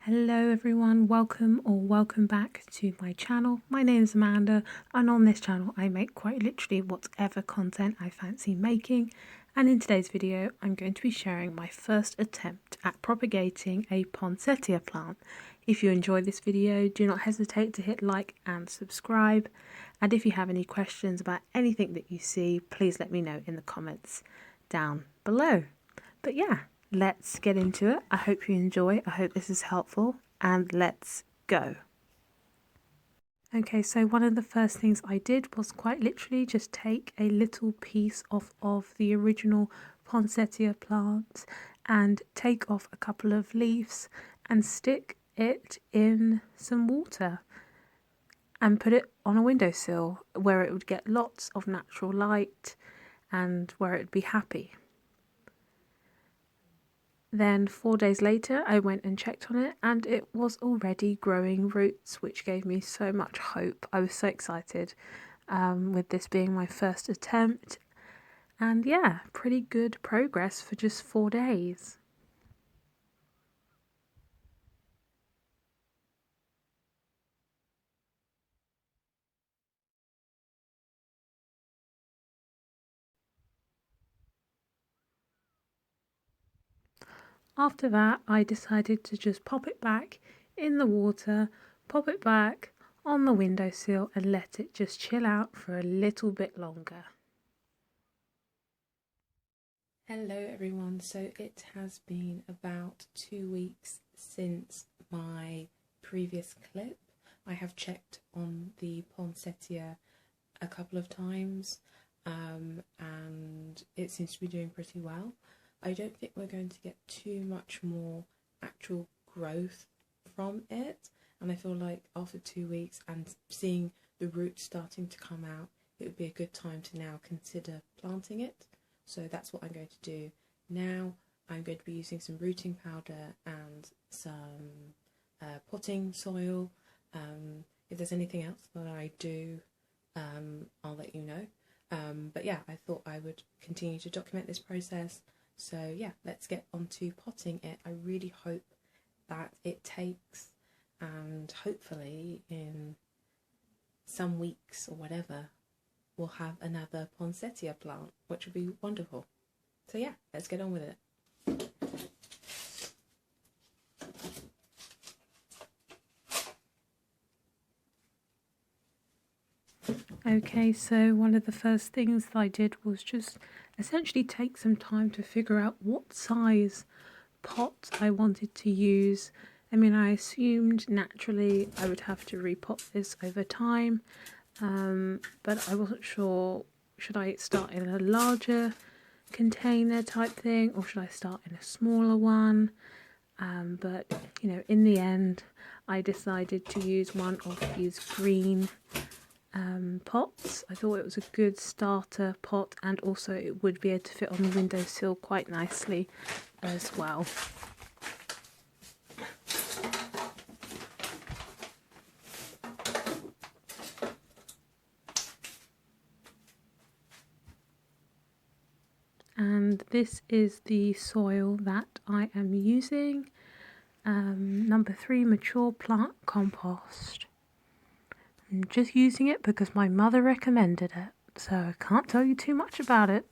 Hello everyone, welcome back to my channel. My name is Amanda, and on this channel I make quite literally whatever content I fancy making, and in today's video I'm going to be sharing my first attempt at propagating a poinsettia plant. If you enjoy this video, do not hesitate to hit like and subscribe, and if you have any questions about anything that you see, please let me know in the comments down below. But yeah, let's get into it. I hope you enjoy. I hope this is helpful, and let's go. Okay, so one of the first things I did was quite literally just take a little piece of the original poinsettia plant and take off a couple of leaves and stick it in some water and put it on a windowsill where it would get lots of natural light and where it would be happy. Then 4 days later I went and checked on it, and it was already growing roots, which gave me so much hope. I was so excited with this being my first attempt, and yeah, pretty good progress for just 4 days. After that I decided to just pop it back in the water, pop it back on the windowsill and let it just chill out for a little bit longer. Hello everyone, so it has been about 2 weeks since my previous clip. I have checked on the poinsettia a couple of times and it seems to be doing pretty well. I don't think we're going to get too much more actual growth from it, and I feel like after 2 weeks and seeing the roots starting to come out, it would be a good time to now consider planting it. So that's what I'm going to do now. I'm going to be using some rooting powder and some potting soil. If there's anything else that I do, I'll let you know. But yeah, I thought I would continue to document this process. So yeah, let's get on to potting it. I really hope that it takes, and hopefully in some weeks or whatever, we'll have another poinsettia plant, which would be wonderful. So yeah, let's get on with it. Okay, so one of the first things that I did was just essentially take some time to figure out what size pot I wanted to use. I mean, I assumed naturally I would have to repot this over time, but I wasn't sure, should I start in a larger container type thing or should I start in a smaller one? But you know, in the end I decided to use one of these green pots. I thought it was a good starter pot, and also it would be able to fit on the windowsill quite nicely as well. And this is the soil that I am using, number 3 mature plant compost. I'm just using it because my mother recommended it, so I can't tell you too much about it.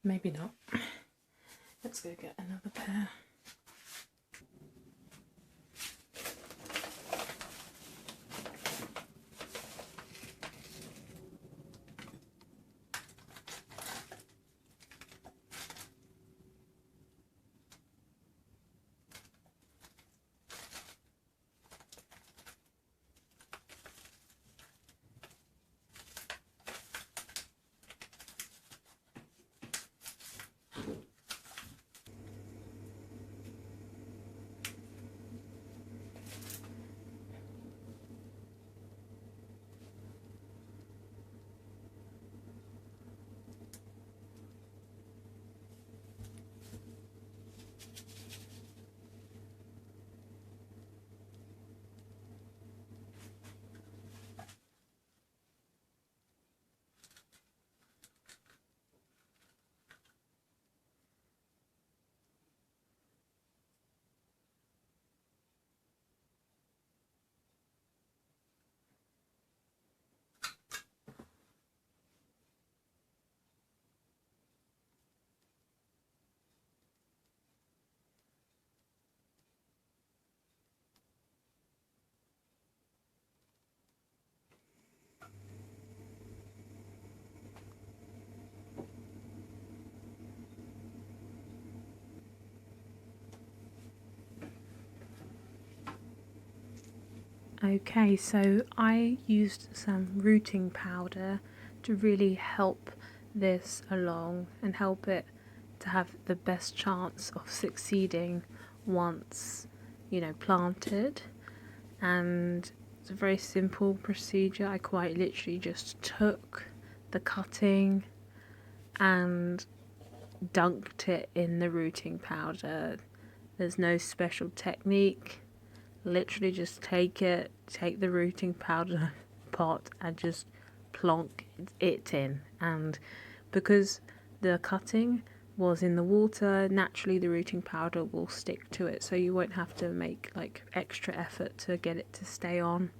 Maybe not. Let's go get another pair. Okay, so I used some rooting powder to really help this along and help it to have the best chance of succeeding once, planted. And it's a very simple procedure. I quite literally just took the cutting and dunked it in the rooting powder. There's no special technique. Literally just take the rooting powder pot and just plonk it in. And because the cutting was in the water, naturally the rooting powder will stick to it, so you won't have to make like extra effort to get it to stay on.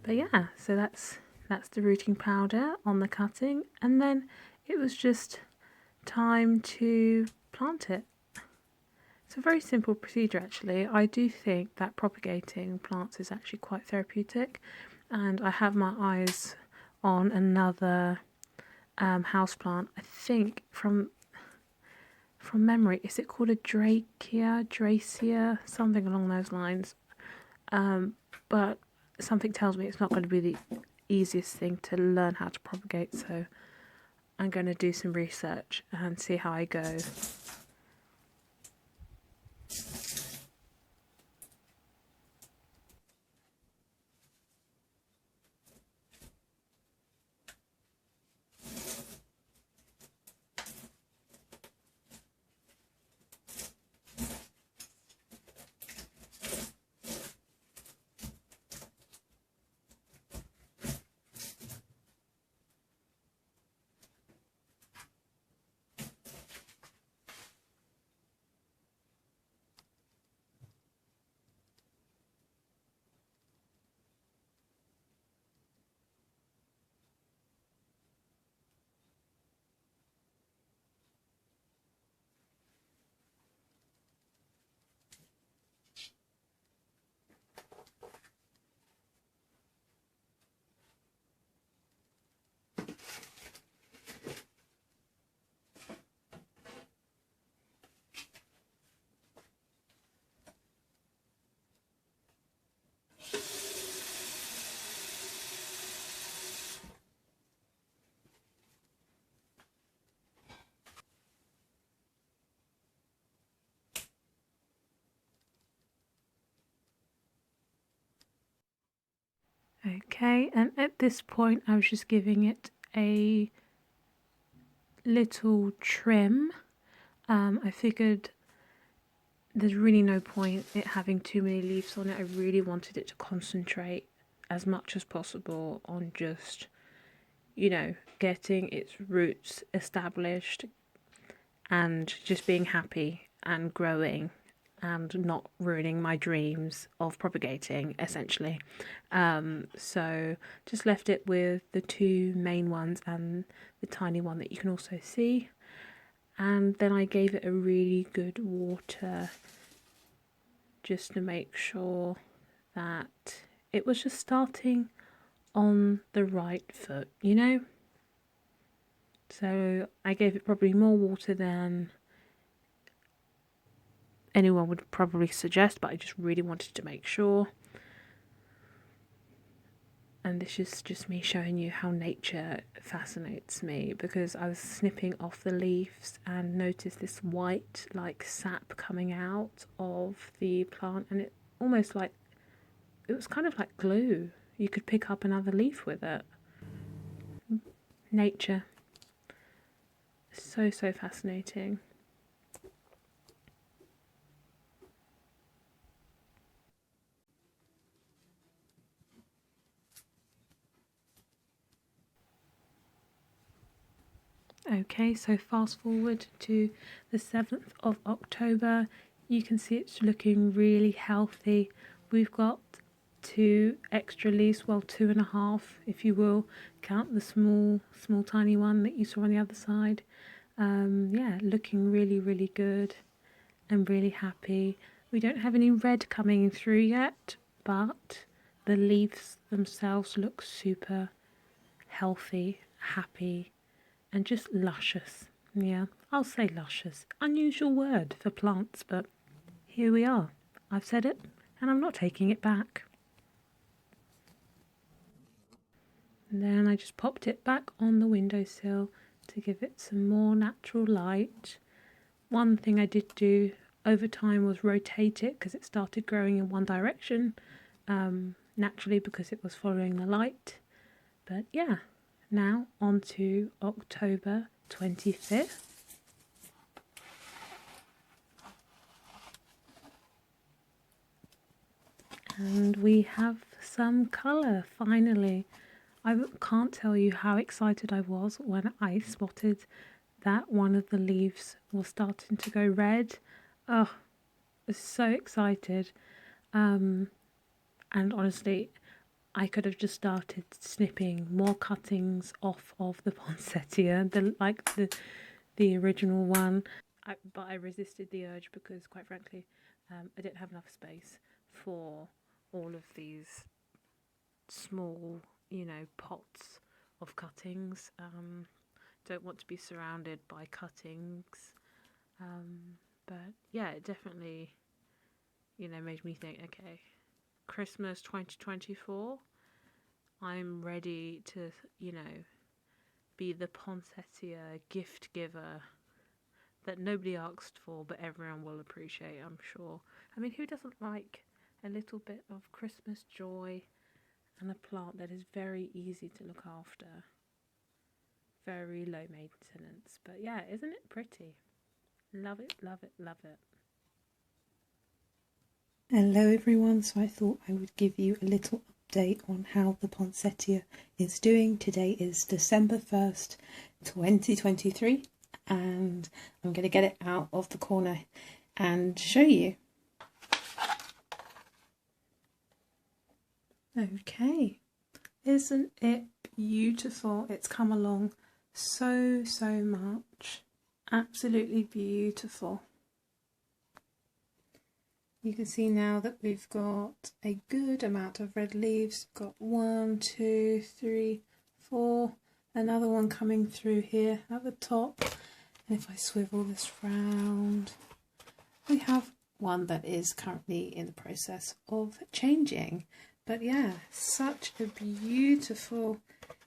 But yeah, so that's the rooting powder on the cutting, and then it was just time to plant it. It's a very simple procedure actually. I do think that propagating plants is actually quite therapeutic, and I have my eyes on another houseplant. I think from memory, is it called a Dracia, something along those lines. But something tells me it's not going to be the easiest thing to learn how to propagate, so I'm going to do some research and see how I go. Okay, and at this point I was just giving it a little trim. I figured there's really no point it having too many leaves on it. I really wanted it to concentrate as much as possible on just, getting its roots established and just being happy and growing and not ruining my dreams of propagating, essentially. So just left it with the two main ones and the tiny one that you can also see. And then I gave it a really good water just to make sure that it was just starting on the right foot, So I gave it probably more water than anyone would probably suggest, but I just really wanted to make sure. And this is just me showing you how nature fascinates me, because I was snipping off the leaves and noticed this white like sap coming out of the plant, and it was kind of like glue. You could pick up another leaf with it. Nature. So fascinating. Okay, so fast forward to the 7th of October. You can see it's looking really healthy. We've got 2 extra leaves, well 2.5 if you will count the small tiny one that you saw on the other side. Yeah, looking really good. I'm really happy. We don't have any red coming through yet, but the leaves themselves look super healthy, happy, and just luscious. Yeah, I'll say luscious. Unusual word for plants, but here we are. I've said it, and I'm not taking it back. And then I just popped it back on the windowsill to give it some more natural light. One thing I did do over time was rotate it because it started growing in one direction naturally because it was following the light. But yeah, now on to October 25th. And we have some colour finally. I can't tell you how excited I was when I spotted that one of the leaves was starting to go red. Oh, I was so excited. And honestly, I could have just started snipping more cuttings off of the poinsettia, the original one. But I resisted the urge because, quite frankly, I didn't have enough space for all of these small, pots of cuttings. Don't want to be surrounded by cuttings. But yeah, it definitely, made me think, okay, Christmas 2024, I'm ready to, be the poinsettia gift giver that nobody asked for, but everyone will appreciate, I'm sure. I mean, who doesn't like a little bit of Christmas joy and a plant that is very easy to look after? Very low maintenance. But yeah, isn't it pretty? Love it, love it, love it. Hello everyone, so I thought I would give you a little update on how the poinsettia is doing. Today is December 1st, 2023, and I'm going to get it out of the corner and show you. Okay, isn't it beautiful? It's come along so much. Absolutely beautiful. You can see now that we've got a good amount of red leaves. We've got 1, 2, 3, 4, another one coming through here at the top. And if I swivel this round, we have one that is currently in the process of changing. But yeah, such a beautiful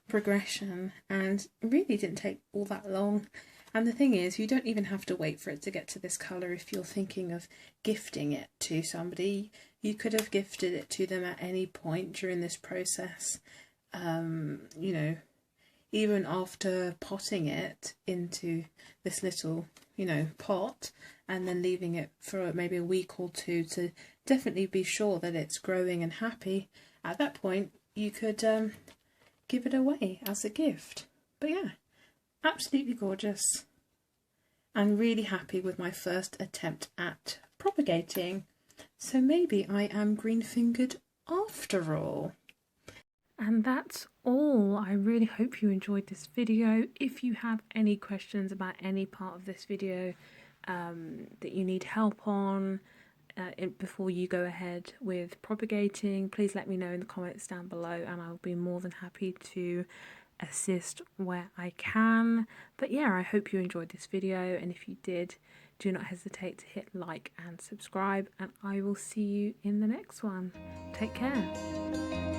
progression, and really didn't take all that long. And the thing is, you don't even have to wait for it to get to this colour if you're thinking of gifting it to somebody. You could have gifted it to them at any point during this process. Even after potting it into this little, pot, and then leaving it for maybe a week or two to definitely be sure that it's growing and happy. At that point, you could give it away as a gift. But yeah, absolutely gorgeous, and really happy with my first attempt at propagating. So maybe I am green-fingered after all. And that's all. I really hope you enjoyed this video. If you have any questions about any part of this video that you need help on before you go ahead with propagating, please let me know in the comments down below, and I'll be more than happy to assist where I can. But yeah, I hope you enjoyed this video, and if you did, do not hesitate to hit like and subscribe, and I will see you in the next one. Take care.